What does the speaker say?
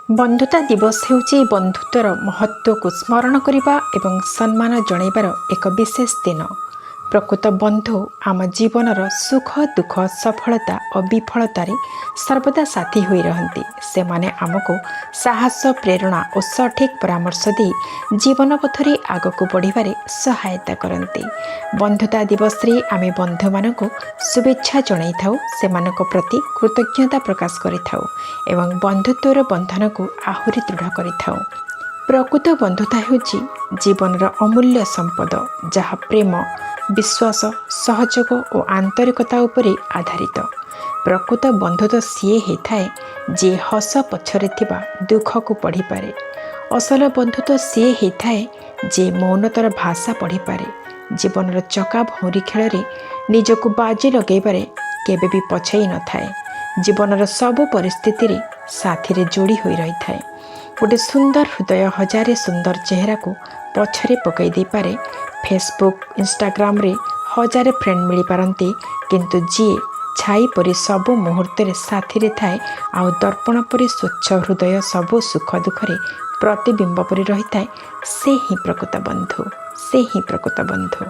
बंधुता दिवस ହେଉଛି ବନ୍ଧୁତ୍ୱର ମହତ୍ତ୍ୱକୁ ସ୍ମରଣ କରିବା ଏବଂ ସମ୍ମାନ ଜଣାଇବାର ଏକ ବିଶେଷ ଦିନ। ପ୍ରକୃତ ବନ୍ଧୁ ଆମ ଜୀବନର ସୁଖ ଦୁଃଖ ସଫଳତା ଓ ବିଫଳତାରେ ସର୍ବଦା ସାଥୀ ହୋଇ ରହନ୍ତି। ସେମାନେ ଆମକୁ ସାହସ ପ୍ରେରଣା ଓ ସଠିକ୍ ପରାମର୍ଶ ଦେଇ ଜୀବନ ପଥରେ ଆଗକୁ ବଢ଼ିବାରେ ସହାୟତା କରନ୍ତି। ବନ୍ଧୁତା ଦିବସରେ ଆମେ ବନ୍ଧୁମାନଙ୍କୁ शुभेच्छा जणाइथाउ, सेमानक प्रति कृतज्ञता प्रकाश करिथाउ एवं बंधुत्वर बंधन को आहुरी दृढ़ करिथाउ। प्रकृत बंधुता हेउची जीवनर अमूल्य संपद, जहाँ प्रेम विश्वास सहयोग और आंतरिकता उपरे आधारित। प्रकृत बंधुता सीए होता जे हस पछरे थिबा दुख को पढ़ी पारे। असल बंधुता सीए होता जे मौनतार भाषा पढ़ी पारे। जीवनर चका भौरी खेल निजक बाजी लगेबारे केबे भी पछाई न थाए। जीवनर सबु परिस्थिति रे साथी रे जोड़ी होई रही थाए। गोटे सुंदर हृदय हजारे सुंदर चेहरा को पछरे पकई दे पारे। फेसबुक इंस्टाग्राम रे हजारे फ्रेंड मिली पारंती, किंतु जी छाई परी सबु मुहूर्त रे साथी रे थाए आउ दर्पण परी स्वच्छ हृदय सबु सुख दुख रे प्रतिबिंब परी रही थाए। से ही प्रकृत बंधु, से ही प्रकृत बंधु।